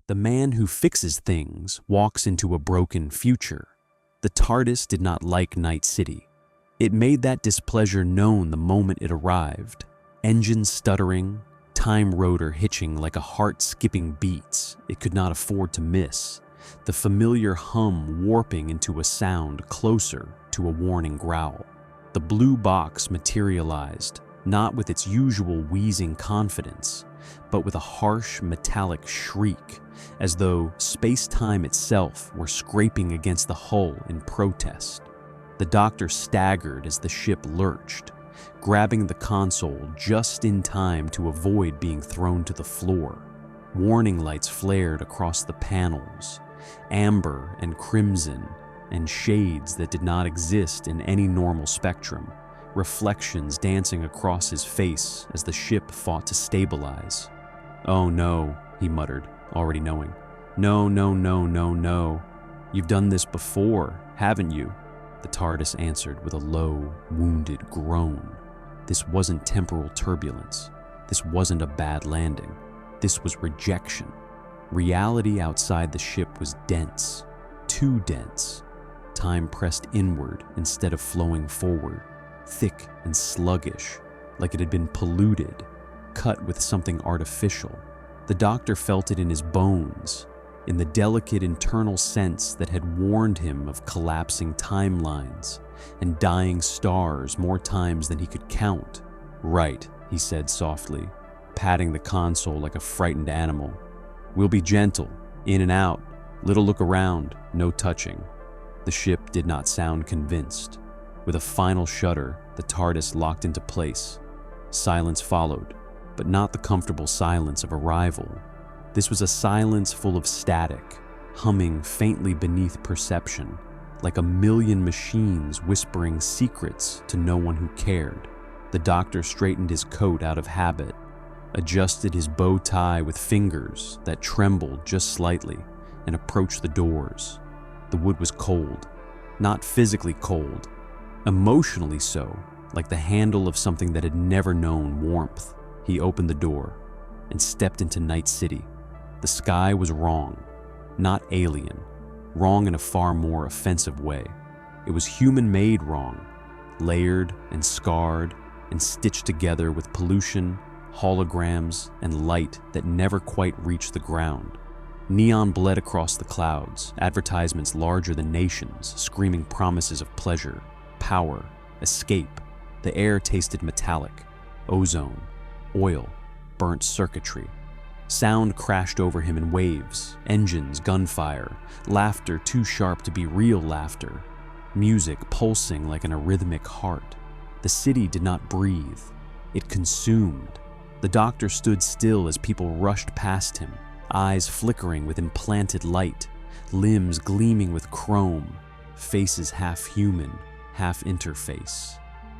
The man who fixes things walks into a broken future. The TARDIS did not like Night City. It made that displeasure known the moment it arrived. Engines stuttering, time rotor hitching like a heart-skipping beats it could not afford to miss. The familiar hum warping into a sound closer to a warning growl. The blue box materialized, not with its usual wheezing confidence, but with a harsh metallic shriek, as though space-time itself were scraping against the hull in protest. The doctor staggered as the ship lurched, grabbing the console just in time to avoid being thrown to the floor. Warning lights flared across the panels, amber and crimson, and shades that did not exist in any normal spectrum, reflections dancing across his face as the ship fought to stabilize. "Oh no," he muttered, already knowing. "No, no, no, no, no. You've done this before, haven't you?" The TARDIS answered with a low, wounded groan. This wasn't temporal turbulence. This wasn't a bad landing. This was rejection. Reality outside the ship was dense, too dense. Time pressed inward instead of flowing forward, thick and sluggish, like it had been polluted, cut with something artificial. The doctor felt it in his bones, in the delicate internal sense that had warned him of collapsing timelines and dying stars more times than he could count. "Right," he said softly, patting the console like a frightened animal. "We'll be gentle, in and out, little look around, no touching." The ship did not sound convinced. With a final shudder, the TARDIS locked into place. Silence followed, but not the comfortable silence of arrival. This was a silence full of static, humming faintly beneath perception, like a million machines whispering secrets to no one who cared. The doctor straightened his coat out of habit, adjusted his bow tie with fingers that trembled just slightly, and approached the doors. The wood was cold, not physically cold, emotionally so, like the handle of something that had never known warmth. He opened the door and stepped into Night City. The sky was wrong, not alien, wrong in a far more offensive way. It was human-made wrong, layered and scarred and stitched together with pollution, holograms, and light that never quite reached the ground. Neon bled across the clouds, advertisements larger than nations, screaming promises of pleasure, power, escape. The air tasted metallic, ozone, oil, burnt circuitry. Sound crashed over him in waves, engines, gunfire, laughter too sharp to be real laughter, music pulsing like an arrhythmic heart. The city did not breathe. It consumed. The doctor stood still as people rushed past him, eyes flickering with implanted light, limbs gleaming with chrome, faces half human, half interface.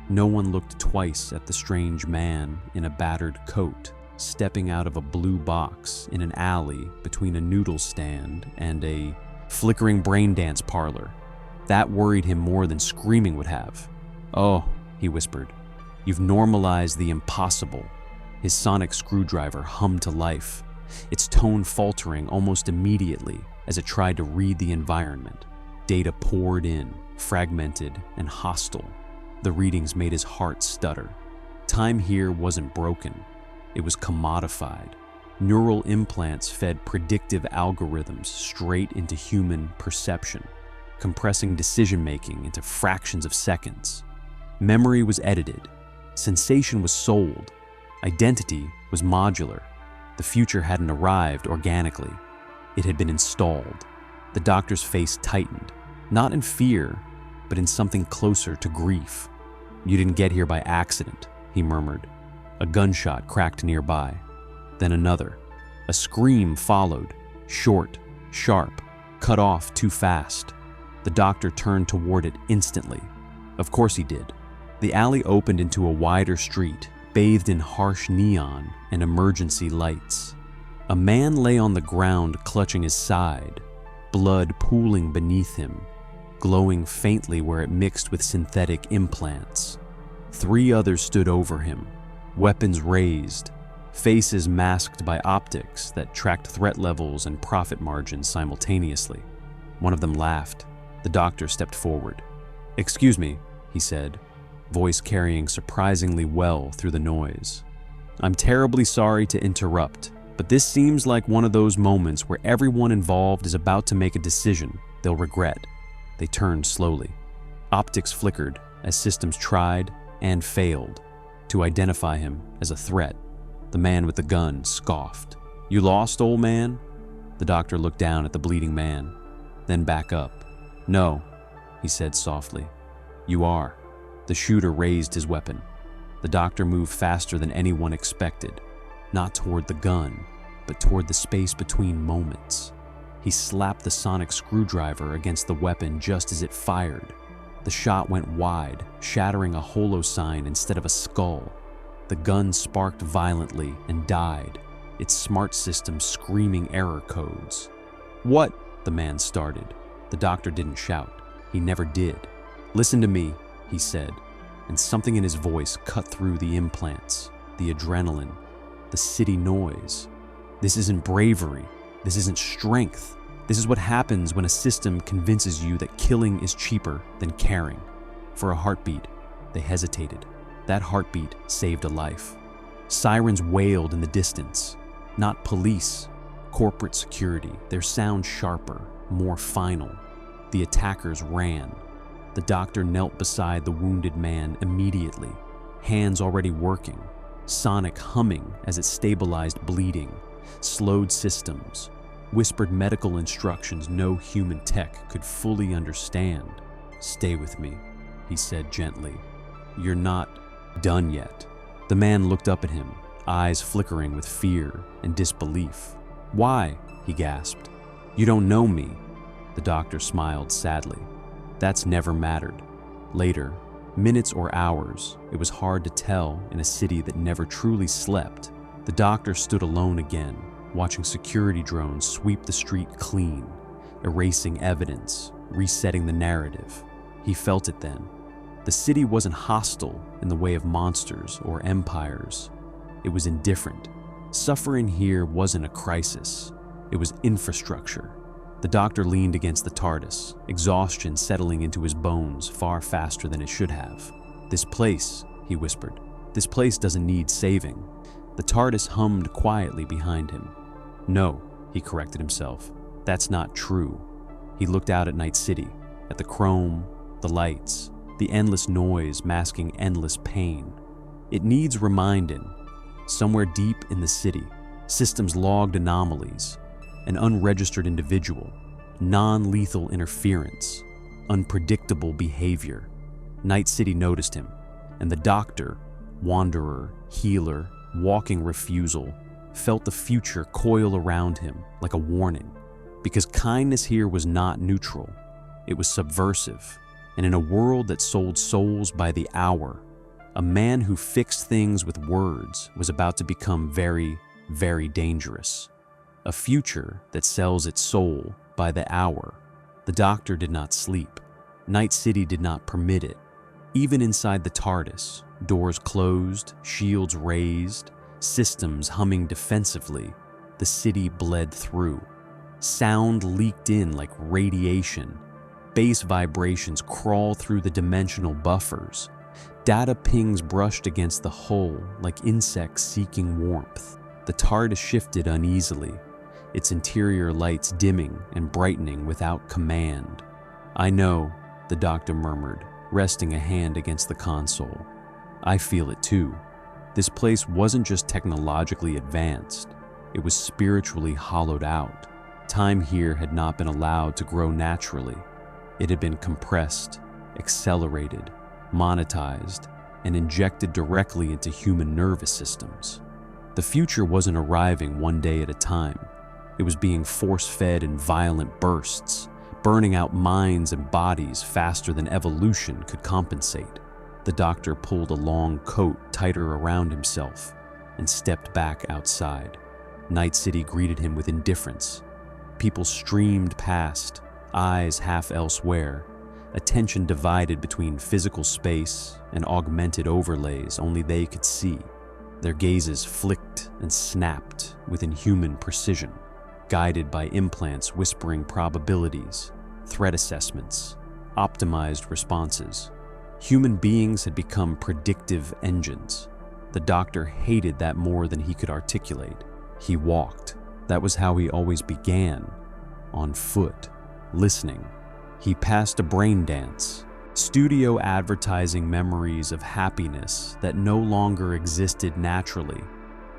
No one looked twice at the strange man in a battered coat, stepping out of a blue box in an alley between a noodle stand and a flickering braindance parlor. That worried him more than screaming would have. "Oh," he whispered, "you've normalized the impossible." His sonic screwdriver hummed to life, its tone faltering almost immediately as it tried to read the environment. Data poured in, fragmented and hostile. The readings made his heart stutter. Time here wasn't broken. It was commodified. Neural implants fed predictive algorithms straight into human perception, compressing decision-making into fractions of seconds. Memory was edited. Sensation was sold. Identity was modular. The future hadn't arrived organically. It had been installed. The doctor's face tightened, not in fear, but in something closer to grief. "You didn't get here by accident," he murmured. A gunshot cracked nearby. Then another. A scream followed, short, sharp, cut off too fast. The doctor turned toward it instantly. Of course he did. The alley opened into a wider street, bathed in harsh neon and emergency lights. A man lay on the ground clutching his side, blood pooling beneath him, glowing faintly where it mixed with synthetic implants. 3 others stood over him, weapons raised, faces masked by optics that tracked threat levels and profit margins simultaneously. One of them laughed. The doctor stepped forward. "Excuse me," he said, voice carrying surprisingly well through the noise. "I'm terribly sorry to interrupt, but this seems like one of those moments where everyone involved is about to make a decision they'll regret." They turned slowly. Optics flickered as systems tried and failed to identify him as a threat. The man with the gun scoffed. "You lost, old man?" The doctor looked down at the bleeding man, then back up. "No," he said softly. "You are." The shooter raised his weapon. The doctor moved faster than anyone expected, not toward the gun, but toward the space between moments. He slapped the sonic screwdriver against the weapon just as it fired. The shot went wide, shattering a holo sign instead of a skull. The gun sparked violently and died, its smart system screaming error codes. "What?" the man started. The doctor didn't shout. He never did. "Listen to me," he said, and something in his voice cut through the implants, the adrenaline, the city noise. "This isn't bravery. This isn't strength. This is what happens when a system convinces you that killing is cheaper than caring." For a heartbeat, they hesitated. That heartbeat saved a life. Sirens wailed in the distance. Not police, corporate security, their sound sharper, more final. The attackers ran. The doctor knelt beside the wounded man immediately, hands already working, sonic humming as it stabilized bleeding, slowed systems, whispered medical instructions no human tech could fully understand. "Stay with me," he said gently. "You're not done yet." The man looked up at him, eyes flickering with fear and disbelief. "Why?" he gasped. "You don't know me." The doctor smiled sadly. "That's never mattered." Later, minutes or hours, it was hard to tell in a city that never truly slept. The doctor stood alone again, watching security drones sweep the street clean, erasing evidence, resetting the narrative. He felt it then. The city wasn't hostile in the way of monsters or empires. It was indifferent. Suffering here wasn't a crisis. It was infrastructure. The doctor leaned against the TARDIS, exhaustion settling into his bones far faster than it should have. "This place," he whispered, "this place doesn't need saving." The TARDIS hummed quietly behind him. "No," he corrected himself, "that's not true." He looked out at Night City, at the chrome, the lights, the endless noise masking endless pain. It needs reminding. Somewhere deep in the city, systems logged anomalies, an unregistered individual, non-lethal interference, unpredictable behavior. Night City noticed him, and the doctor, wanderer, healer, walking refusal, felt the future coil around him like a warning. Because kindness here was not neutral, it was subversive, and in a world that sold souls by the hour, a man who fixed things with words was about to become very, very dangerous. A future that sells its soul by the hour. The doctor did not sleep. Night City did not permit it. Even inside the TARDIS, doors closed, shields raised, systems humming defensively, the city bled through. Sound leaked in like radiation. Bass vibrations crawled through the dimensional buffers. Data pings brushed against the hull like insects seeking warmth. The TARDIS shifted uneasily, its interior lights dimming and brightening without command. "I know," the doctor murmured, resting a hand against the console. "I feel it too." This place wasn't just technologically advanced, it was spiritually hollowed out. Time here had not been allowed to grow naturally. It had been compressed, accelerated, monetized, and injected directly into human nervous systems. The future wasn't arriving one day at a time. It was being force-fed in violent bursts, burning out minds and bodies faster than evolution could compensate. The doctor pulled a long coat tighter around himself and stepped back outside. Night City greeted him with indifference. People streamed past, eyes half elsewhere, attention divided between physical space and augmented overlays only they could see. Their gazes flicked and snapped with inhuman precision, guided by implants whispering probabilities, threat assessments, optimized responses. Human beings had become predictive engines. The doctor hated that more than he could articulate. He walked. That was how he always began, on foot, listening. He passed a brain dance, studio advertising memories of happiness that no longer existed naturally.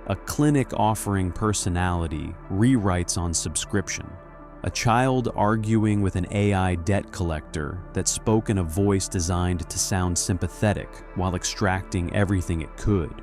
A clinic offering personality rewrites on subscription. A child arguing with an AI debt collector that spoke in a voice designed to sound sympathetic while extracting everything it could.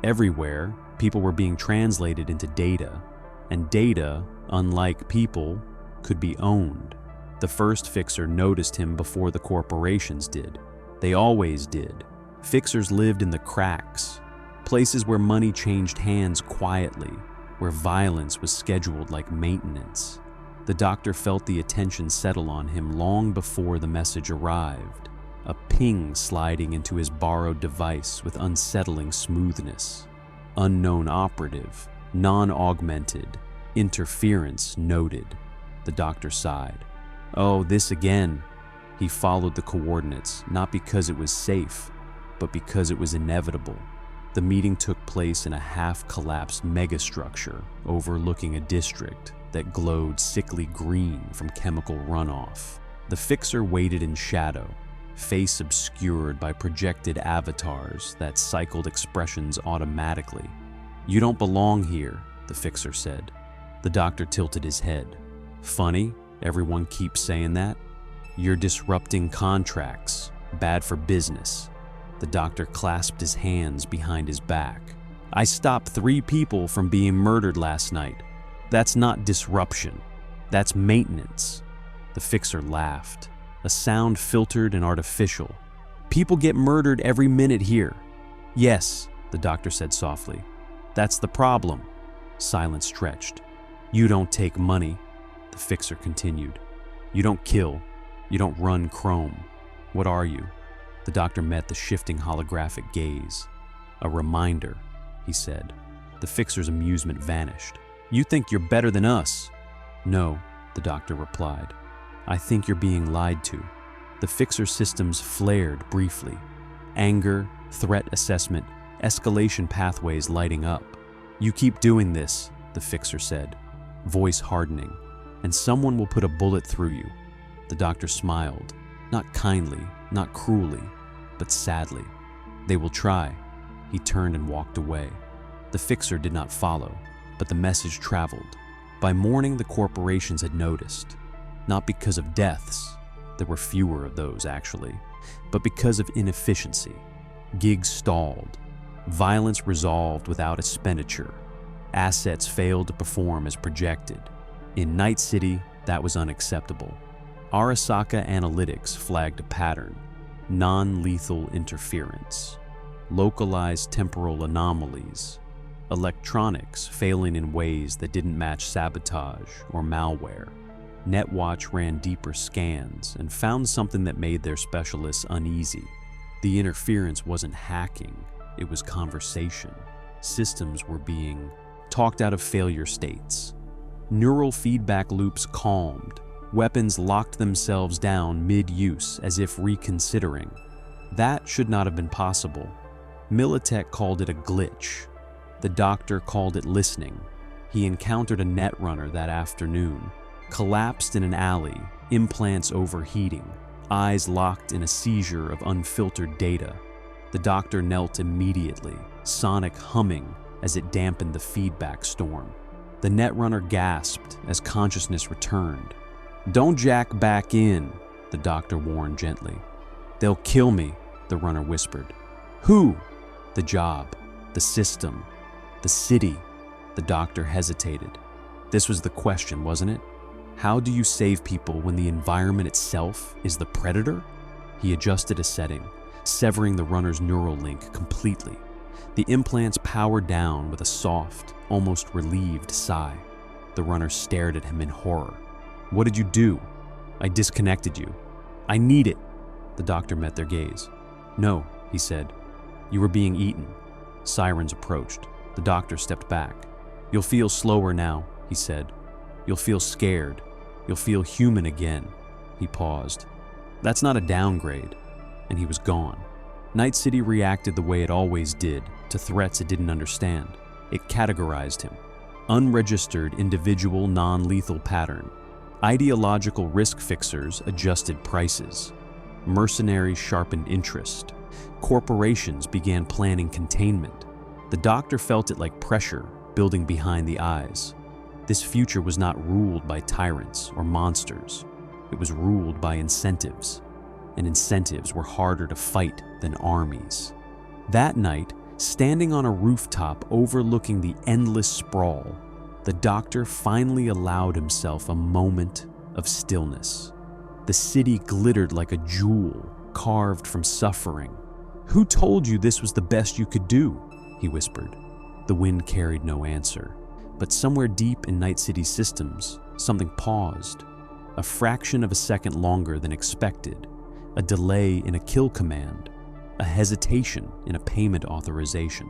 Everywhere, people were being translated into data, and data, unlike people, could be owned. The first fixer noticed him before the corporations did. They always did. Fixers lived in the cracks, places where money changed hands quietly, where violence was scheduled like maintenance. The doctor felt the attention settle on him long before the message arrived, a ping sliding into his borrowed device with unsettling smoothness. Unknown operative, non-augmented, interference noted. The doctor sighed. Oh, this again. He followed the coordinates, not because it was safe, but because it was inevitable. The meeting took place in a half-collapsed megastructure overlooking a district that glowed sickly green from chemical runoff. The fixer waited in shadow, face obscured by projected avatars that cycled expressions automatically. "You don't belong here," the fixer said. The doctor tilted his head. "Funny, everyone keeps saying that. You're disrupting contracts, bad for business." The doctor clasped his hands behind his back. "I stopped 3 people from being murdered last night. That's not disruption. That's maintenance." The fixer laughed, a sound filtered and artificial. "People get murdered every minute here." "Yes," the doctor said softly. "That's the problem." Silence stretched. "You don't take money," the fixer continued. "You don't kill. You don't run chrome. What are you?" The doctor met the shifting holographic gaze. "A reminder," he said. The fixer's amusement vanished. "You think you're better than us?" "No," the doctor replied. "I think you're being lied to." The fixer systems flared briefly. Anger, threat assessment, escalation pathways lighting up. "You keep doing this," the fixer said, voice hardening, "and someone will put a bullet through you." The doctor smiled, not kindly, not cruelly, but sadly. "They will try." He turned and walked away. The fixer did not follow, but the message traveled. By morning, the corporations had noticed, not because of deaths, there were fewer of those actually, but because of inefficiency. Gigs stalled, violence resolved without expenditure, assets failed to perform as projected. In Night City, that was unacceptable. Arasaka Analytics flagged a pattern: non-lethal interference, localized temporal anomalies, electronics failing in ways that didn't match sabotage or malware. Netwatch ran deeper scans and found something that made their specialists uneasy. The interference wasn't hacking, it was conversation. Systems were being talked out of failure states. Neural feedback loops calmed. Weapons locked themselves down mid-use as if reconsidering. That should not have been possible. Militech called it a glitch. The doctor called it listening. He encountered a netrunner that afternoon, collapsed in an alley, implants overheating, eyes locked in a seizure of unfiltered data. The doctor knelt immediately, sonic humming as it dampened the feedback storm. The netrunner gasped as consciousness returned. "Don't jack back in," the doctor warned gently. "They'll kill me," the runner whispered. "Who?" "The job, the system, the city." The doctor hesitated. This was the question, wasn't it? How do you save people when the environment itself is the predator? He adjusted a setting, severing the runner's neural link completely. The implants powered down with a soft, almost relieved sigh. The runner stared at him in horror. "What did you do?" "I disconnected you." "I need it." The doctor met their gaze. "No," he said. "You were being eaten." Sirens approached. The doctor stepped back. "You'll feel slower now," he said. "You'll feel scared. You'll feel human again." He paused. "That's not a downgrade." And he was gone. Night City reacted the way it always did to threats it didn't understand. It categorized him. Unregistered individual non-lethal pattern. Ideological risk fixers adjusted prices. Mercenaries sharpened interest. Corporations began planning containment. The doctor felt it like pressure building behind the eyes. This future was not ruled by tyrants or monsters. It was ruled by incentives. And incentives were harder to fight than armies. That night, standing on a rooftop overlooking the endless sprawl, the doctor finally allowed himself a moment of stillness. The city glittered like a jewel carved from suffering. "Who told you this was the best you could do?" he whispered. The wind carried no answer, but somewhere deep in Night City's systems, something paused. A fraction of a second longer than expected. A delay in a kill command, a hesitation in a payment authorization,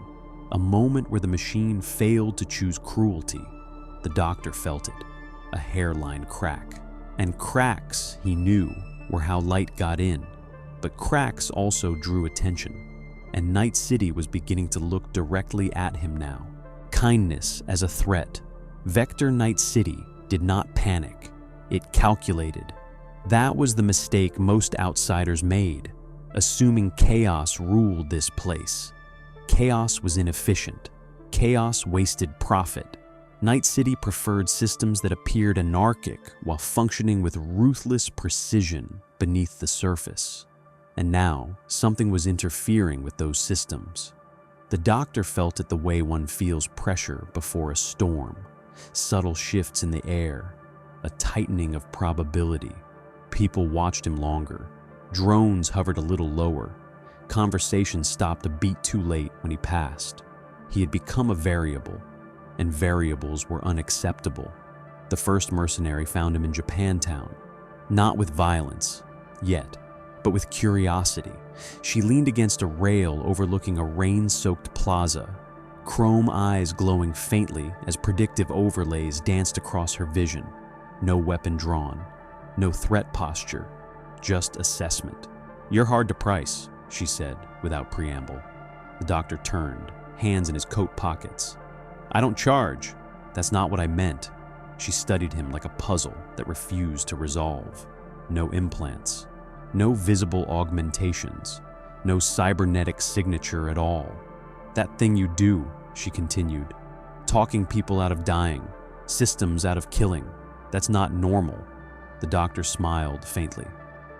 a moment where the machine failed to choose cruelty. The doctor felt it, a hairline crack. And cracks, he knew, were how light got in. But cracks also drew attention, and Night City was beginning to look directly at him now. Kindness as a threat. Vector Night City did not panic. It calculated. That was the mistake most outsiders made, assuming chaos ruled this place. Chaos was inefficient. Chaos wasted profit. Night City preferred systems that appeared anarchic while functioning with ruthless precision beneath the surface. And now, something was interfering with those systems. The doctor felt it the way one feels pressure before a storm. Subtle shifts in the air, a tightening of probability. People watched him longer. Drones hovered a little lower. Conversations stopped a beat too late when he passed. He had become a variable, and variables were unacceptable. The first mercenary found him in Japantown, not with violence, yet, but with curiosity. She leaned against a rail overlooking a rain-soaked plaza, chrome eyes glowing faintly as predictive overlays danced across her vision. No weapon drawn. No threat posture, just assessment. "You're hard to price," she said, without preamble. The doctor turned, hands in his coat pockets. "I don't charge. That's not what I meant." She studied him like a puzzle that refused to resolve. No implants. No visible augmentations. No cybernetic signature at all. "That thing you do," she continued. "Talking people out of dying. Systems out of killing. That's not normal." The doctor smiled faintly.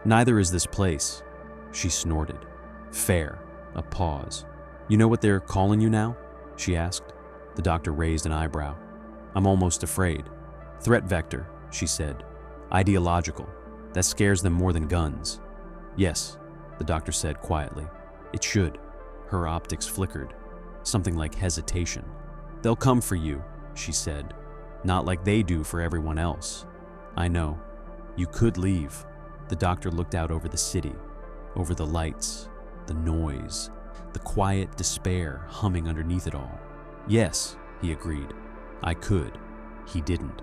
"Neither is this place." She snorted. "Fair." A pause. "You know what they're calling you now?" she asked. The doctor raised an eyebrow. "I'm almost afraid." "Threat vector," she said. "Ideological. That scares them more than guns." "Yes," the doctor said quietly. "It should." Her optics flickered. Something like hesitation. "They'll come for you," she said. "Not like they do for everyone else." "I know. You could leave." The doctor looked out over the city, over the lights, the noise, the quiet despair humming underneath it all. "Yes," he agreed. "I could." He didn't.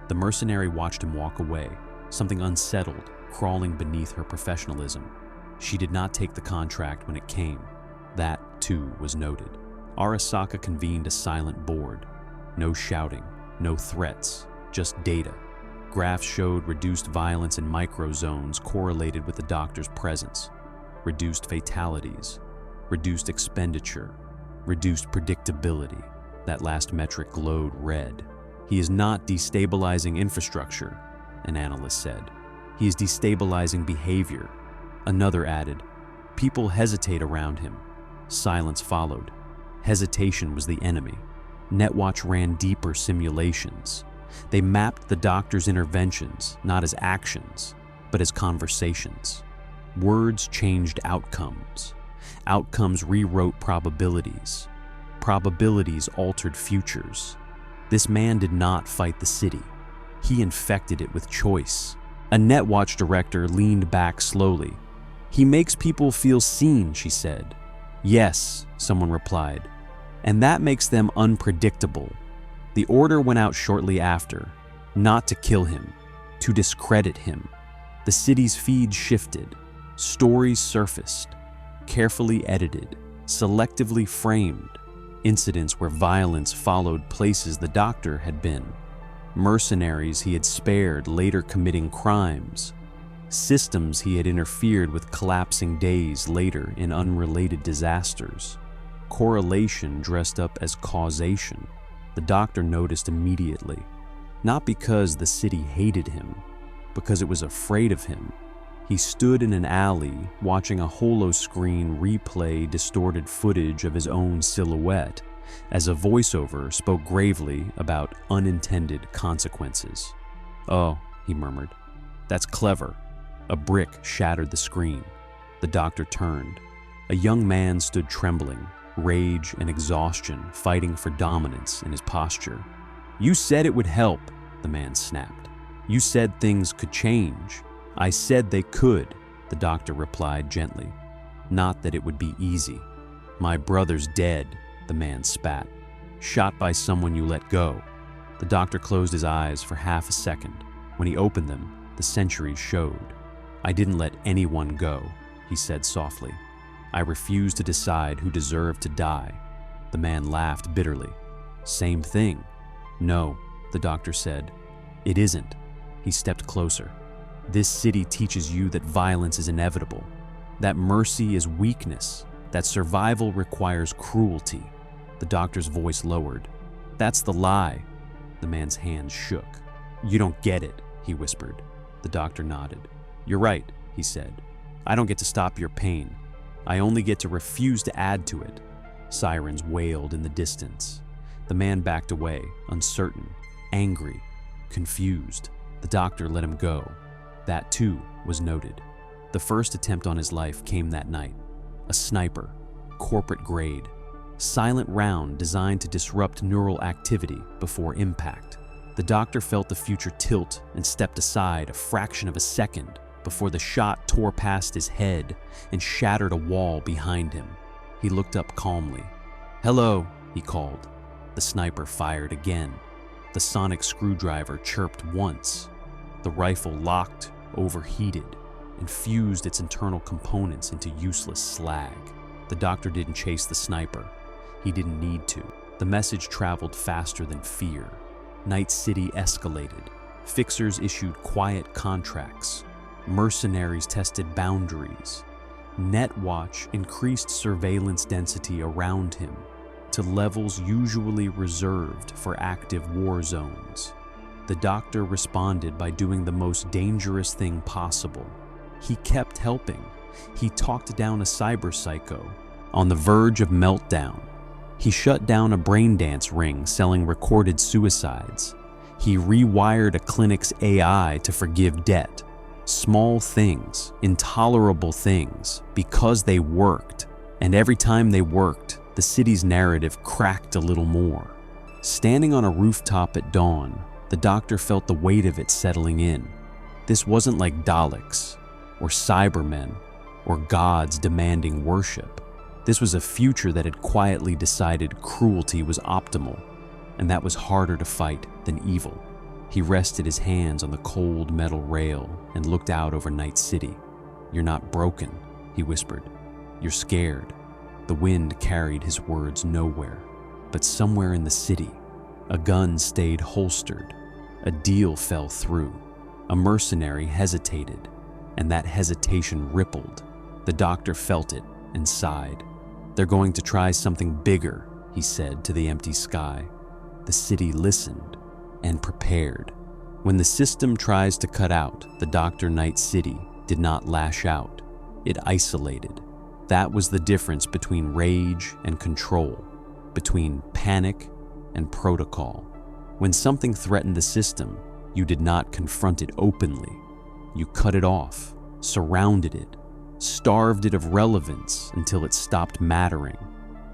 The mercenary watched him walk away, something unsettled crawling beneath her professionalism. She did not take the contract when it came. That, too, was noted. Arasaka convened a silent board. No shouting, no threats, just data. Graphs showed reduced violence in microzones correlated with the doctor's presence, reduced fatalities, reduced expenditure, reduced predictability. That last metric glowed red. "He is not destabilizing infrastructure," an analyst said. "He is destabilizing behavior." Another added, "People hesitate around him." Silence followed. Hesitation was the enemy. Netwatch ran deeper simulations. They mapped the doctor's interventions not as actions, but as conversations. Words changed outcomes. Outcomes rewrote probabilities. Probabilities altered futures. This man did not fight the city. He infected it with choice. A Netwatch director leaned back slowly. "He makes people feel seen," she said. "Yes," someone replied. And that makes them unpredictable. The order went out shortly after, not to kill him, to discredit him. The city's feed shifted, stories surfaced, carefully edited, selectively framed, incidents where violence followed places the doctor had been, mercenaries he had spared later committing crimes, systems he had interfered with collapsing days later in unrelated disasters. Correlation dressed up as causation, the doctor noticed immediately, not because the city hated him, because it was afraid of him. He stood in an alley watching a holoscreen replay distorted footage of his own silhouette as a voiceover spoke gravely about unintended consequences. "Oh," he murmured, "that's clever." A brick shattered the screen. The doctor turned. A young man stood trembling, rage and exhaustion fighting for dominance in his posture. "You said it would help," the man snapped. "You said things could change." "I said they could," the doctor replied gently. "Not that it would be easy." "My brother's dead," the man spat. "Shot by someone you let go." The doctor closed his eyes for half a second. When he opened them, the centuries showed. "I didn't let anyone go," he said softly. "I refused to decide who deserved to die." The man laughed bitterly. "Same thing." "No," the doctor said. "It isn't." He stepped closer. "This city teaches you that violence is inevitable, that mercy is weakness, that survival requires cruelty." The doctor's voice lowered. "That's the lie." The man's hands shook. "You don't get it," he whispered. The doctor nodded. "You're right," he said. "I don't get to stop your pain. I only get to refuse to add to it." Sirens wailed in the distance. The man backed away, uncertain, angry, confused. The doctor let him go. That, too, was noted. The first attempt on his life came that night. A sniper, corporate grade, silent round designed to disrupt neural activity before impact. The doctor felt the future tilt and stepped aside a fraction of a second before the shot tore past his head and shattered a wall behind him. He looked up calmly. "Hello," he called. The sniper fired again. The sonic screwdriver chirped once. The rifle locked, overheated, and fused its internal components into useless slag. The doctor didn't chase the sniper. He didn't need to. The message traveled faster than fear. Night City escalated. Fixers issued quiet contracts. Mercenaries tested boundaries. Netwatch increased surveillance density around him to levels usually reserved for active war zones. The doctor responded by doing the most dangerous thing possible. He kept helping. He talked down a cyber psycho on the verge of meltdown. He shut down a braindance ring selling recorded suicides. He rewired a clinic's AI to forgive debt. Small things, intolerable things, because they worked. And every time they worked, the city's narrative cracked a little more. Standing on a rooftop at dawn, the doctor felt the weight of it settling in. This wasn't like Daleks, or Cybermen, or gods demanding worship. This was a future that had quietly decided cruelty was optimal, and that was harder to fight than evil. He rested his hands on the cold metal rail and looked out over Night City. "You're not broken," he whispered. "You're scared." The wind carried his words nowhere, but somewhere in the city, a gun stayed holstered. A deal fell through. A mercenary hesitated, and that hesitation rippled. The doctor felt it and sighed. "They're going to try something bigger," he said to the empty sky. The city listened and prepared. When the system tries to cut out the Dr. Night City did not lash out. It isolated. That was the difference between rage and control, between panic and protocol. When something threatened the system, you did not confront it openly. You cut it off, surrounded it, starved it of relevance until it stopped mattering.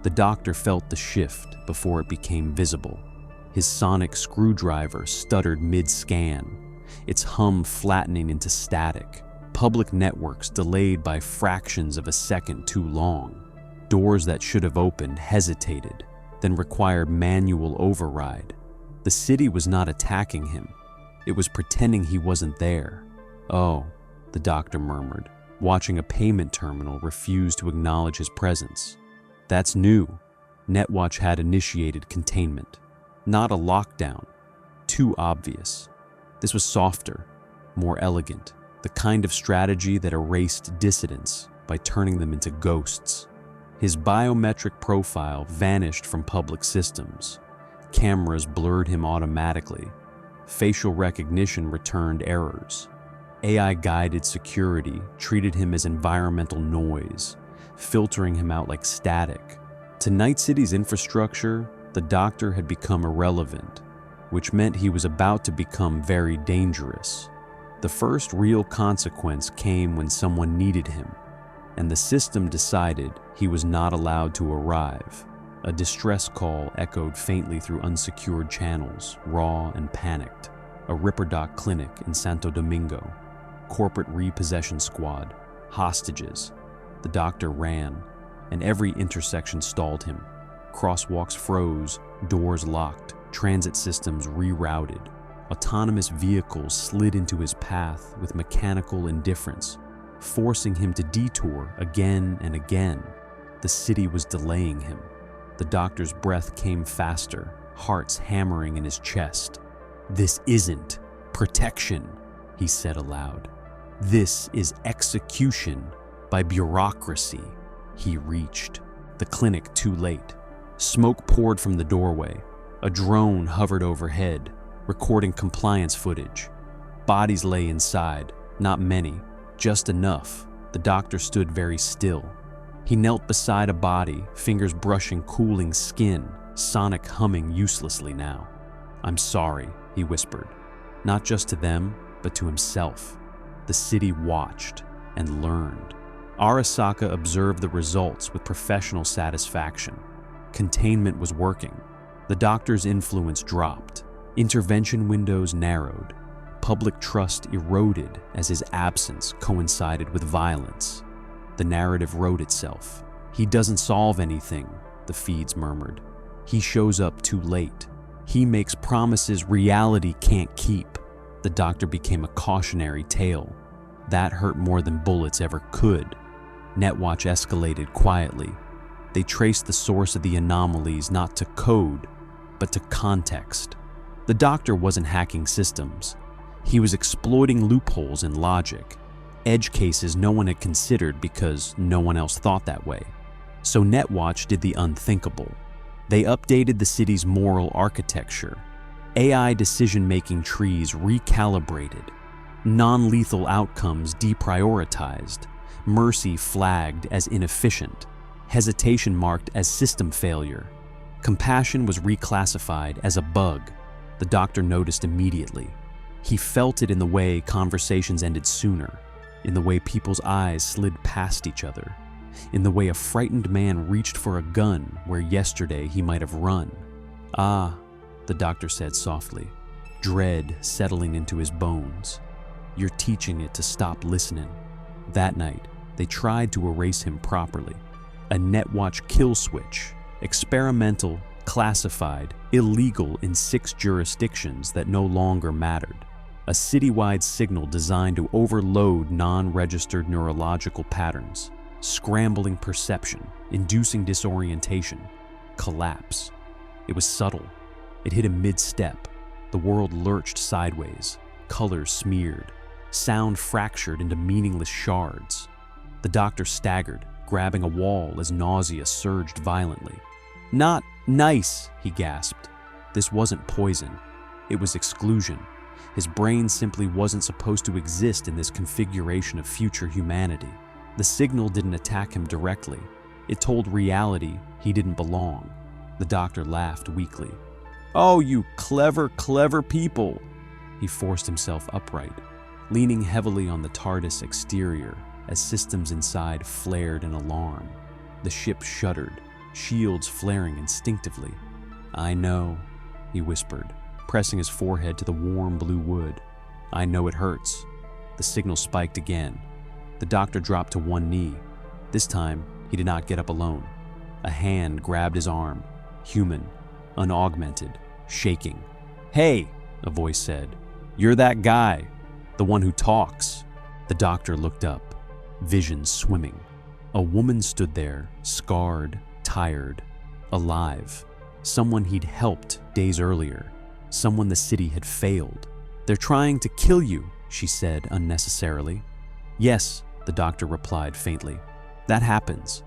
The doctor felt the shift before it became visible. His sonic screwdriver stuttered mid-scan, its hum flattening into static. Public networks delayed by fractions of a second too long. Doors that should have opened hesitated. then required manual override. The city was not attacking him. It was pretending he wasn't there. "Oh," the doctor murmured, watching a payment terminal refuse to acknowledge his presence. "That's new." Netwatch had initiated containment. Not a lockdown. Too obvious. This was softer, more elegant, the kind of strategy that erased dissidents by turning them into ghosts. His biometric profile vanished from public systems. Cameras blurred him automatically. Facial recognition returned errors. AI-guided security treated him as environmental noise, filtering him out like static. To Night City's infrastructure, the doctor had become irrelevant, which meant he was about to become very dangerous. The first real consequence came when someone needed him, and the system decided he was not allowed to arrive. A distress call echoed faintly through unsecured channels, raw and panicked. A Ripperdoc clinic in Santo Domingo. Corporate repossession squad. Hostages. The doctor ran, and every intersection stalled him. Crosswalks froze, doors locked, transit systems rerouted. Autonomous vehicles slid into his path with mechanical indifference, forcing him to detour again and again. The city was delaying him. The doctor's breath came faster, hearts hammering in his chest. "This isn't protection," he said aloud. "This is execution by bureaucracy." He reached the clinic too late. Smoke poured from the doorway. A drone hovered overhead, recording compliance footage. Bodies lay inside, not many, just enough. The doctor stood very still. He knelt beside a body, fingers brushing cooling skin, sonic humming uselessly now. "I'm sorry," he whispered, not just to them, but to himself. The city watched and learned. Arasaka observed the results with professional satisfaction. Containment was working. The doctor's influence dropped. Intervention windows narrowed. Public trust eroded as his absence coincided with violence. The narrative wrote itself. "He doesn't solve anything," the feeds murmured. "He shows up too late. He makes promises reality can't keep." The doctor became a cautionary tale. That hurt more than bullets ever could. Netwatch escalated quietly. They traced the source of the anomalies not to code, but to context. The doctor wasn't hacking systems. He was exploiting loopholes in logic, edge cases no one had considered because no one else thought that way. So Netwatch did the unthinkable. They updated the city's moral architecture. AI decision-making trees recalibrated. Non-lethal outcomes deprioritized. Mercy flagged as inefficient. Hesitation marked as system failure. Compassion was reclassified as a bug. The doctor noticed immediately. He felt it in the way conversations ended sooner, in the way people's eyes slid past each other, in the way a frightened man reached for a gun where yesterday he might have run. "Ah," the doctor said softly, dread settling into his bones. "You're teaching it to stop listening." That night, they tried to erase him properly. A Netwatch kill switch, experimental, classified, illegal in 6 jurisdictions that no longer mattered. A citywide signal designed to overload non-registered neurological patterns, scrambling perception, inducing disorientation, collapse. It was subtle. It hit him mid-step. The world lurched sideways, colors smeared, sound fractured into meaningless shards. The doctor staggered, grabbing a wall as nausea surged violently. "Not nice," he gasped. This wasn't poison. It was exclusion. His brain simply wasn't supposed to exist in this configuration of future humanity. The signal didn't attack him directly. It told reality he didn't belong. The doctor laughed weakly. "Oh, you clever, clever people." He forced himself upright, leaning heavily on the TARDIS exterior as systems inside flared in alarm. The ship shuddered, shields flaring instinctively. "I know," he whispered, pressing his forehead to the warm blue wood. "I know it hurts." The signal spiked again. The doctor dropped to one knee. This time, he did not get up alone. A hand grabbed his arm. human, unaugmented, shaking. "Hey," a voice said. "You're that guy, the one who talks." The doctor looked up, vision swimming. A woman stood there, scarred, tired, alive. Someone he'd helped days earlier. Someone the city had failed. "They're trying to kill you," she said unnecessarily. "Yes," the doctor replied faintly. "That happens."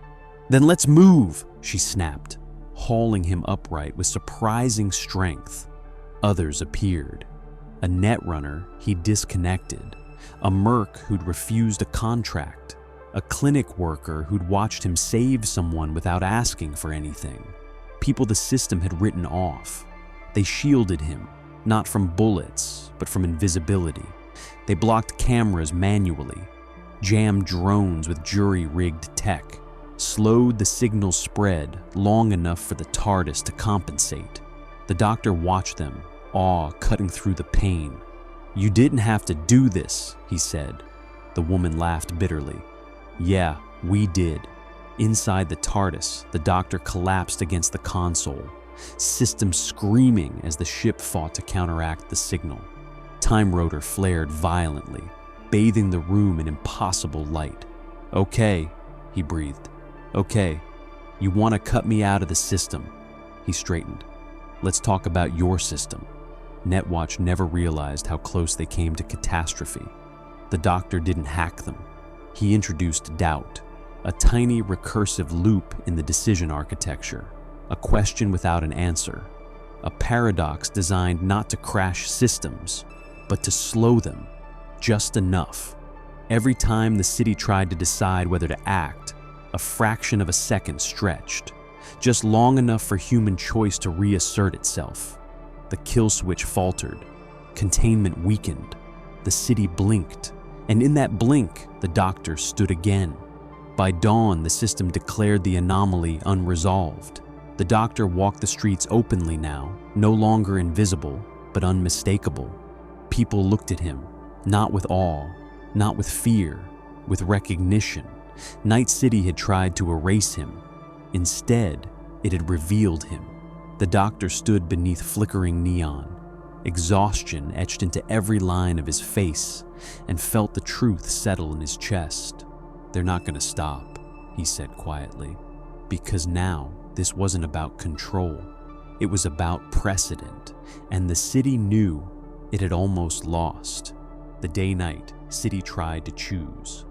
"Then let's move," she snapped, hauling him upright with surprising strength. Others appeared. A netrunner he'd disconnected, a merc who'd refused a contract, a clinic worker who'd watched him save someone without asking for anything. People the system had written off. They shielded him, not from bullets, but from invisibility. They blocked cameras manually, jammed drones with jury-rigged tech, slowed the signal spread long enough for the TARDIS to compensate. The doctor watched them, awe cutting through the pain. "You didn't have to do this," he said. The woman laughed bitterly. "Yeah, we did." Inside the TARDIS, the doctor collapsed against the console, system screaming as the ship fought to counteract the signal. Time Rotor flared violently, bathing the room in impossible light. "Okay," he breathed. "Okay, you want to cut me out of the system." He straightened. "Let's talk about your system." Netwatch never realized how close they came to catastrophe. The doctor didn't hack them. He introduced doubt, a tiny recursive loop in the decision architecture, a question without an answer, a paradox designed not to crash systems, but to slow them, just enough. Every time the city tried to decide whether to act, a fraction of a second stretched, just long enough for human choice to reassert itself. The kill switch faltered, containment weakened, the city blinked, and in that blink, the doctor stood again. By dawn, the system declared the anomaly unresolved. The doctor walked the streets openly now, no longer invisible, but unmistakable. People looked at him, not with awe, not with fear, with recognition. Night City had tried to erase him. Instead, it had revealed him. The doctor stood beneath flickering neon, exhaustion etched into every line of his face, and felt the truth settle in his chest. "They're not going to stop," he said quietly, because now this wasn't about control. It was about precedent, and the city knew it had almost lost. The day-night city tried to choose.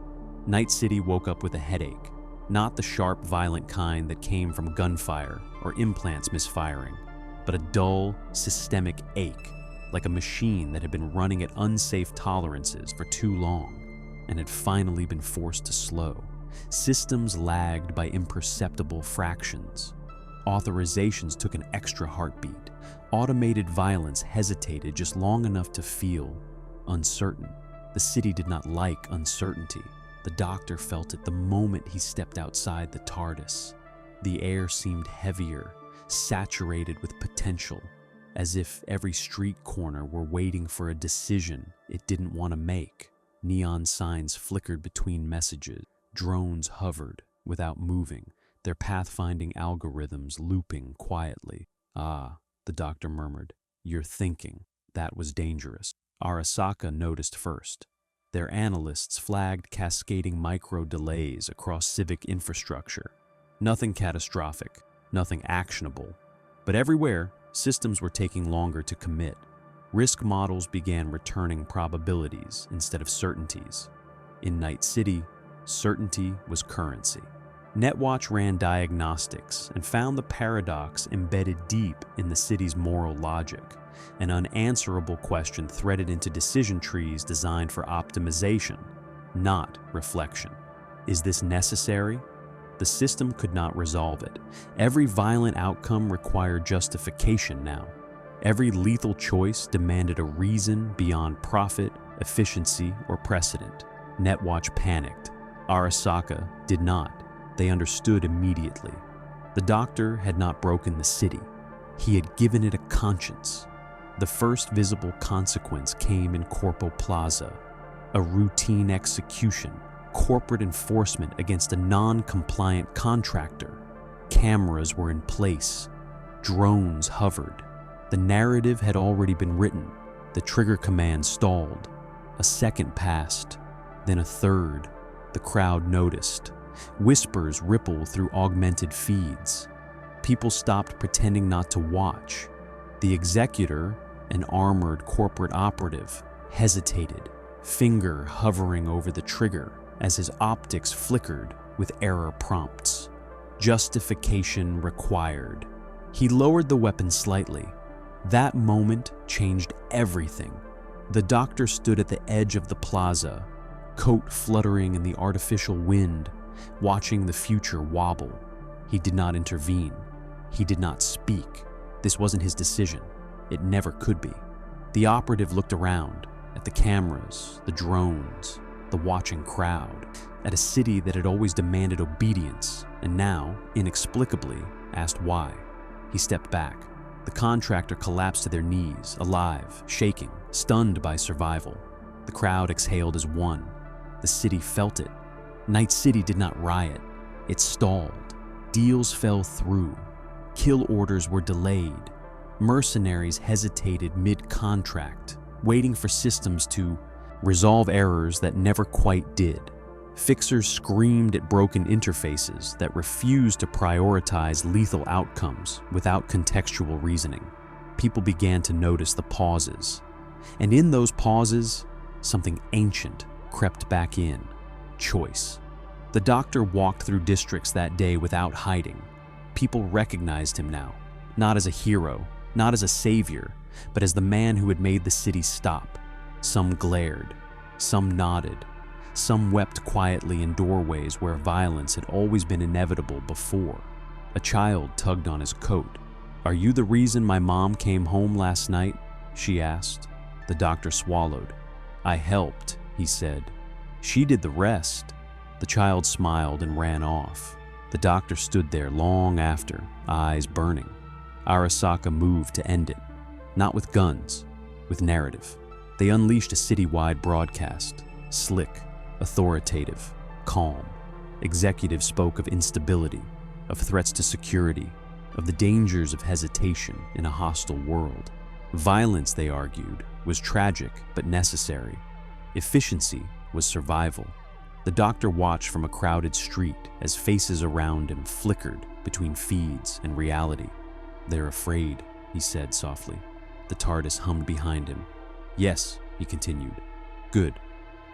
Night City woke up with a headache, not the sharp, violent kind that came from gunfire or implants misfiring, but a dull, systemic ache, like a machine that had been running at unsafe tolerances for too long and had finally been forced to slow. Systems lagged by imperceptible fractions. Authorizations took an extra heartbeat. Automated violence hesitated just long enough to feel uncertain. The city did not like uncertainty. The doctor felt it the moment he stepped outside the TARDIS. The air seemed heavier, saturated with potential, as if every street corner were waiting for a decision it didn't want to make. Neon signs flickered between messages. Drones hovered without moving, their pathfinding algorithms looping quietly. "Ah," the doctor murmured, "you're thinking." That was dangerous. Arasaka noticed first. Their analysts flagged cascading micro-delays across civic infrastructure. Nothing catastrophic, nothing actionable. But everywhere, systems were taking longer to commit. Risk models began returning probabilities instead of certainties. In Night City, certainty was currency. Netwatch ran diagnostics and found the paradox embedded deep in the city's moral logic, an unanswerable question threaded into decision trees designed for optimization, not reflection. Is this necessary? The system could not resolve it. Every violent outcome required justification now. Every lethal choice demanded a reason beyond profit, efficiency, or precedent. Netwatch panicked. Arasaka did not. They understood immediately. The doctor had not broken the city. He had given it a conscience. The first visible consequence came in Corpo Plaza, a routine execution, corporate enforcement against a non-compliant contractor. Cameras were in place. Drones hovered. The narrative had already been written. The trigger command stalled. A second passed, then a third. The crowd noticed. Whispers rippled through augmented feeds. People stopped pretending not to watch. The executor, an armored corporate operative, hesitated, finger hovering over the trigger as his optics flickered with error prompts. Justification required. He lowered the weapon slightly. That moment changed everything. The doctor stood at the edge of the plaza, coat fluttering in the artificial wind, watching the future wobble. He did not intervene. He did not speak. This wasn't his decision. It never could be. The operative looked around, at the cameras, the drones, the watching crowd, at a city that had always demanded obedience and now, inexplicably, asked why. He stepped back. The contractor collapsed to their knees, alive, shaking, stunned by survival. The crowd exhaled as one. The city felt it. Night City did not riot. It stalled. Deals fell through. Kill orders were delayed. Mercenaries hesitated mid-contract, waiting for systems to resolve errors that never quite did. Fixers screamed at broken interfaces that refused to prioritize lethal outcomes without contextual reasoning. People began to notice the pauses. And in those pauses, something ancient crept back in: choice. The doctor walked through districts that day without hiding. People recognized him now, not as a hero, not as a savior, but as the man who had made the city stop. Some glared, some nodded, some wept quietly in doorways where violence had always been inevitable before. A child tugged on his coat. "Are you the reason my mom came home last night?" she asked. The doctor swallowed. "I helped," he said. "She did the rest." The child smiled and ran off. The doctor stood there long after, eyes burning. Arasaka moved to end it, not with guns, with narrative. They unleashed a citywide broadcast, slick, authoritative, calm. Executives spoke of instability, of threats to security, of the dangers of hesitation in a hostile world. Violence, they argued, was tragic but necessary. Efficiency was survival. The doctor watched from a crowded street as faces around him flickered between feeds and reality. "They're afraid," he said softly. The TARDIS hummed behind him. "Yes," he continued. "Good."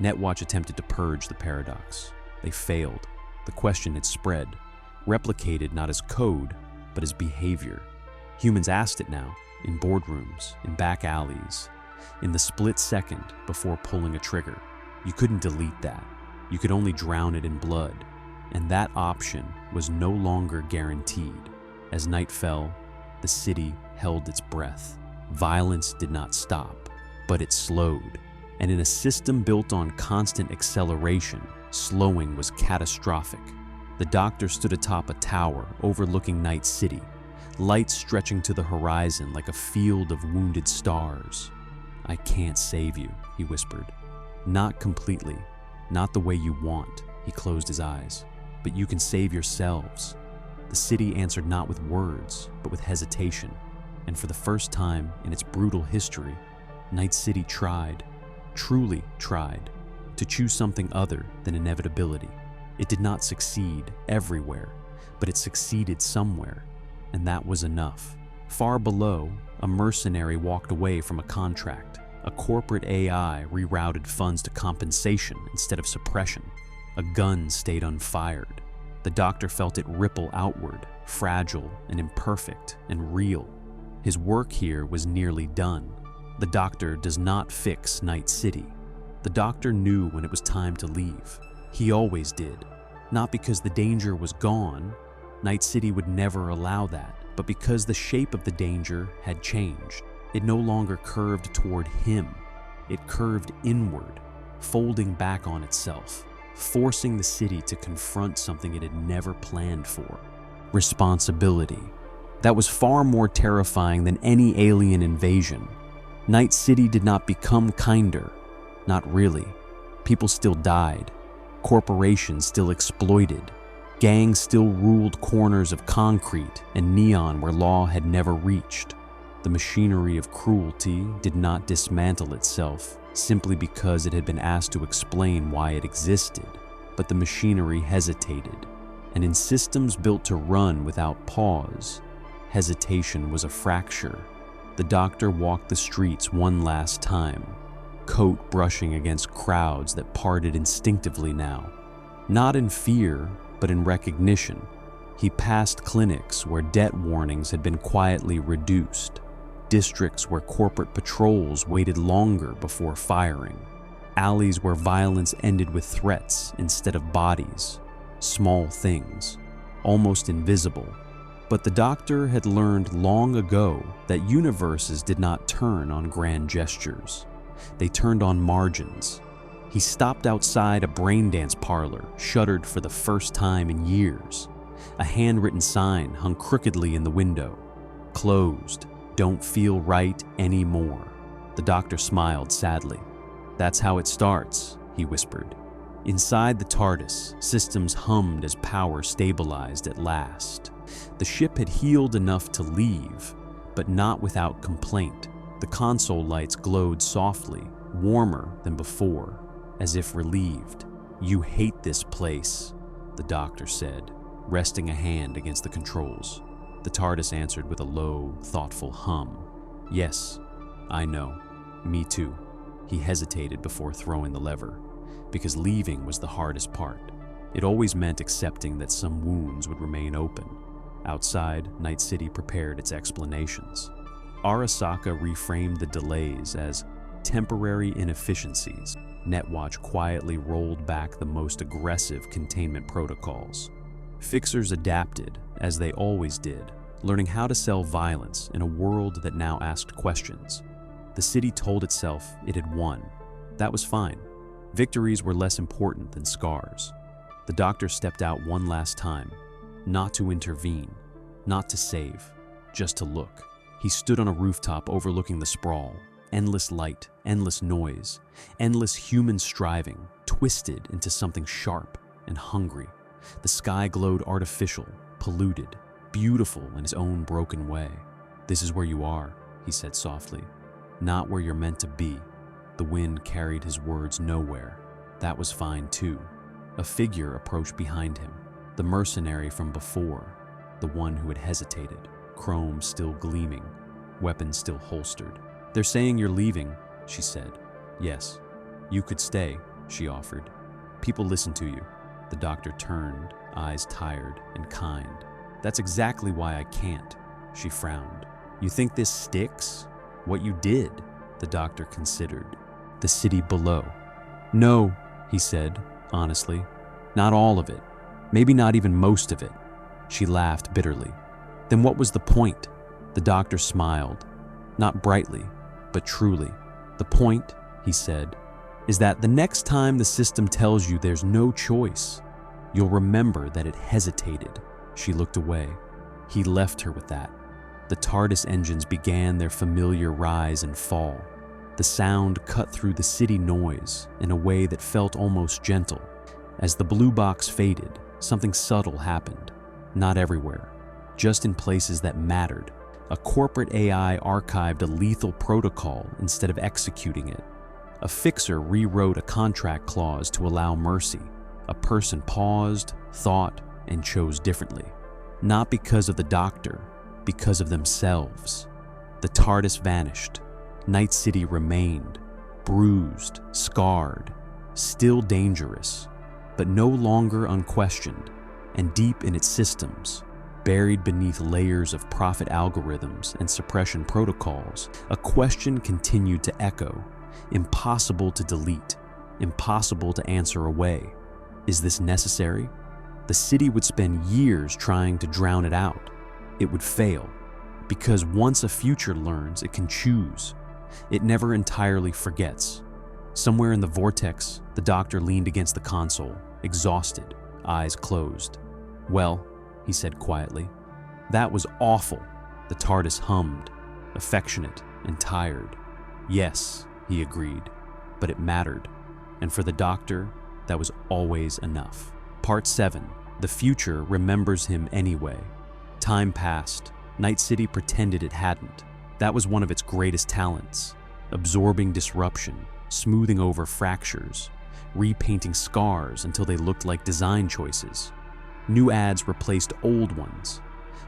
Netwatch attempted to purge the paradox. They failed. The question had spread, replicated not as code, but as behavior. Humans asked it now, in boardrooms, in back alleys, in the split second before pulling a trigger. You couldn't delete that. You could only drown it in blood, and that option was no longer guaranteed. As night fell, the city held its breath. Violence did not stop, but it slowed. And in a system built on constant acceleration, slowing was catastrophic. The doctor stood atop a tower overlooking Night City, lights stretching to the horizon like a field of wounded stars. "I can't save you," he whispered. "Not completely. Not the way you want." He closed his eyes. "But you can save yourselves." The city answered not with words, but with hesitation. And for the first time in its brutal history, Night City tried, truly tried, to choose something other than inevitability. It did not succeed everywhere, but it succeeded somewhere, and that was enough. Far below, a mercenary walked away from a contract. A corporate AI rerouted funds to compensation instead of suppression. A gun stayed unfired. The doctor felt it ripple outward, fragile and imperfect and real. His work here was nearly done. The doctor does not fix Night City. The doctor knew when it was time to leave. He always did. Not because the danger was gone. Night City would never allow that, but because the shape of the danger had changed. It no longer curved toward him. It curved inward, folding back on itself, forcing the city to confront something it had never planned for: responsibility. That was far more terrifying than any alien invasion. Night City did not become kinder. Not really. People still died. Corporations still exploited. Gangs still ruled corners of concrete and neon where law had never reached. The machinery of cruelty did not dismantle itself simply because it had been asked to explain why it existed, but the machinery hesitated. And in systems built to run without pause, hesitation was a fracture. The doctor walked the streets one last time, coat brushing against crowds that parted instinctively now. Not in fear, but in recognition. He passed clinics where debt warnings had been quietly reduced, districts where corporate patrols waited longer before firing, alleys where violence ended with threats instead of bodies. Small things, almost invisible. But the doctor had learned long ago that universes did not turn on grand gestures. They turned on margins. He stopped outside a braindance parlor, shuttered for the first time in years. A handwritten sign hung crookedly in the window. Closed. Don't feel right anymore. The doctor smiled sadly. That's how it starts, he whispered. Inside the TARDIS, systems hummed as power stabilized at last. The ship had healed enough to leave, but not without complaint. The console lights glowed softly, warmer than before, as if relieved. You hate this place, the doctor said, resting a hand against the controls. The TARDIS answered with a low, thoughtful hum. Yes, I know. Me too. He hesitated before throwing the lever, because leaving was the hardest part. It always meant accepting that some wounds would remain open. Outside, Night City prepared its explanations. Arasaka reframed the delays as temporary inefficiencies. Netwatch quietly rolled back the most aggressive containment protocols. Fixers adapted, as they always did, learning how to sell violence in a world that now asked questions. The city told itself it had won. That was fine. Victories were less important than scars. The doctor stepped out one last time, not to intervene, not to save, just to look. He stood on a rooftop overlooking the sprawl. Endless light, endless noise, endless human striving, twisted into something sharp and hungry. The sky glowed artificial, polluted, beautiful in its own broken way. This is where you are, he said softly. Not where you're meant to be. The wind carried his words nowhere. That was fine too. A figure approached behind him, the mercenary from before, the one who had hesitated, chrome still gleaming, weapon still holstered. They're saying you're leaving, she said. Yes. You could stay, she offered. People listen to you. The doctor turned, eyes tired and kind. That's exactly why I can't, she frowned. You think this sticks? What you did? The doctor considered. The city below. No, he said, honestly. Not all of it. Maybe not even most of it. She laughed bitterly. Then what was the point? The doctor smiled. Not brightly, but truly. The point, he said, is that the next time the system tells you there's no choice, you'll remember that it hesitated. She looked away. He left her with that. The TARDIS engines began their familiar rise and fall. The sound cut through the city noise in a way that felt almost gentle. As the blue box faded, something subtle happened. Not everywhere, just in places that mattered. A corporate AI archived a lethal protocol instead of executing it. A fixer rewrote a contract clause to allow mercy. A person paused, thought, and chose differently. Not because of the doctor, because of themselves. The TARDIS vanished. Night City remained, bruised, scarred, still dangerous, but no longer unquestioned, and deep in its systems, buried beneath layers of profit algorithms and suppression protocols, a question continued to echo, impossible to delete, impossible to answer away. Is this necessary? The city would spend years trying to drown it out. It would fail, because once a future learns, it can choose. It never entirely forgets. Somewhere in the vortex, the doctor leaned against the console, exhausted, eyes closed. Well, he said quietly, that was awful. The TARDIS hummed, affectionate and tired. Yes, he agreed, but it mattered. And for the doctor, that was always enough. Part 7, The future remembers him anyway. Time passed. Night City pretended it hadn't. That was one of its greatest talents. Absorbing disruption, smoothing over fractures, repainting scars until they looked like design choices. New ads replaced old ones.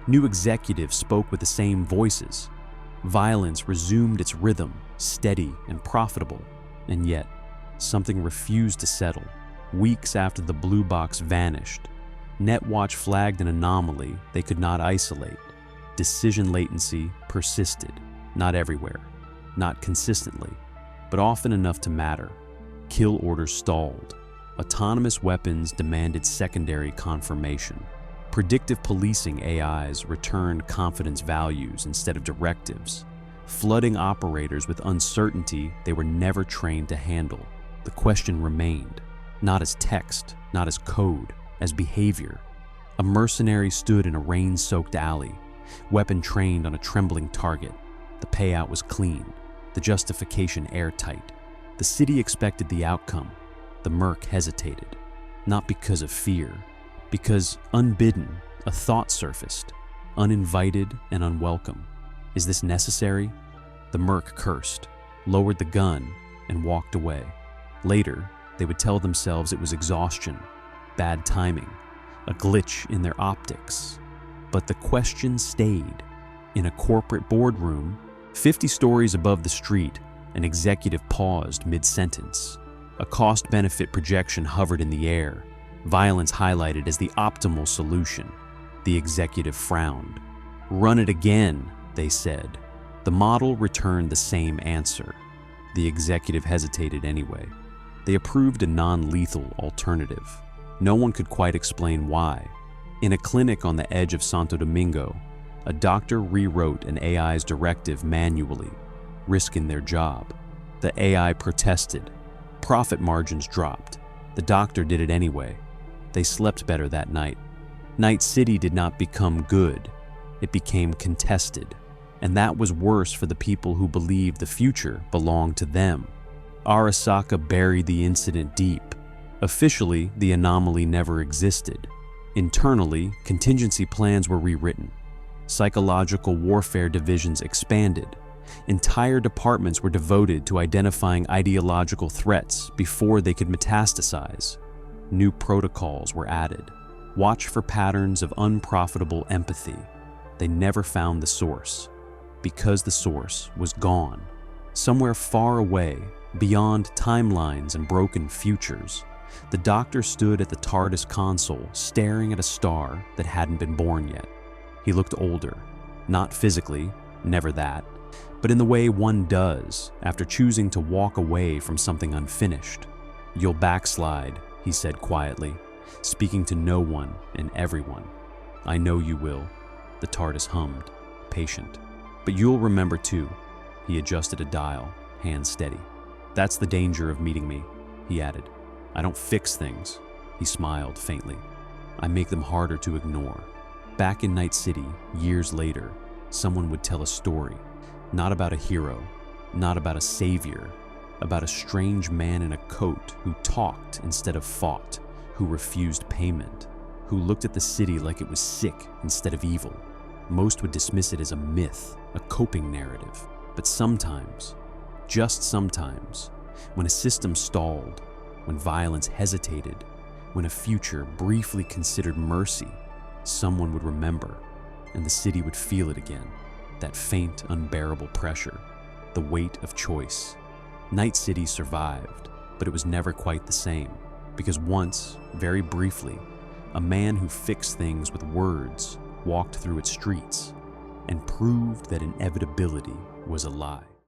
New executives spoke with the same voices. Violence resumed its rhythm, steady and profitable. And yet, something refused to settle. Weeks after the blue box vanished, NetWatch flagged an anomaly they could not isolate. Decision latency persisted, not everywhere, not consistently, but often enough to matter. Kill orders stalled. Autonomous weapons demanded secondary confirmation. Predictive policing AIs returned confidence values instead of directives, flooding operators with uncertainty they were never trained to handle. The question remained, not as text, not as code, as behavior. A mercenary stood in a rain-soaked alley, weapon trained on a trembling target. The payout was clean, the justification airtight. The city expected the outcome. The merc hesitated, not because of fear, because unbidden, a thought surfaced, uninvited and unwelcome. Is this necessary? The merc cursed, lowered the gun, and walked away. Later, they would tell themselves it was exhaustion, bad timing, a glitch in their optics. But the question stayed. In a corporate boardroom, 50 stories above the street, an executive paused mid-sentence. A cost-benefit projection hovered in the air, violence highlighted as the optimal solution. The executive frowned. "Run it again," they said. The model returned the same answer. The executive hesitated anyway. They approved a non-lethal alternative. No one could quite explain why. In a clinic on the edge of Santo Domingo, a doctor rewrote an AI's directive manually, risking their job. The AI protested. Profit margins dropped. The doctor did it anyway. They slept better that night. Night City did not become good. It became contested. And that was worse for the people who believed the future belonged to them. Arasaka buried the incident deep. Officially, the anomaly never existed. Internally, contingency plans were rewritten. Psychological warfare divisions expanded. Entire departments were devoted to identifying ideological threats before they could metastasize. New protocols were added. Watch for patterns of unprofitable empathy. They never found the source, because the source was gone. Somewhere far away, beyond timelines and broken futures, the doctor stood at the TARDIS console, staring at a star that hadn't been born yet. He looked older, not physically, never that, but in the way one does after choosing to walk away from something unfinished. "You'll backslide," he said quietly, speaking to no one and everyone. "I know you will," the TARDIS hummed, patient. "But you'll remember too." He adjusted a dial, hands steady. "That's the danger of meeting me," he added. "I don't fix things," he smiled faintly. "I make them harder to ignore." Back in Night City, years later, someone would tell a story, not about a hero, not about a savior, about a strange man in a coat who talked instead of fought, who refused payment, who looked at the city like it was sick instead of evil. Most would dismiss it as a myth, a coping narrative. But sometimes, just sometimes, when a system stalled, when violence hesitated, when a future briefly considered mercy, someone would remember, and the city would feel it again, that faint, unbearable pressure, the weight of choice. Night City survived, but it was never quite the same, because once, very briefly, a man who fixed things with words walked through its streets and proved that inevitability was a lie.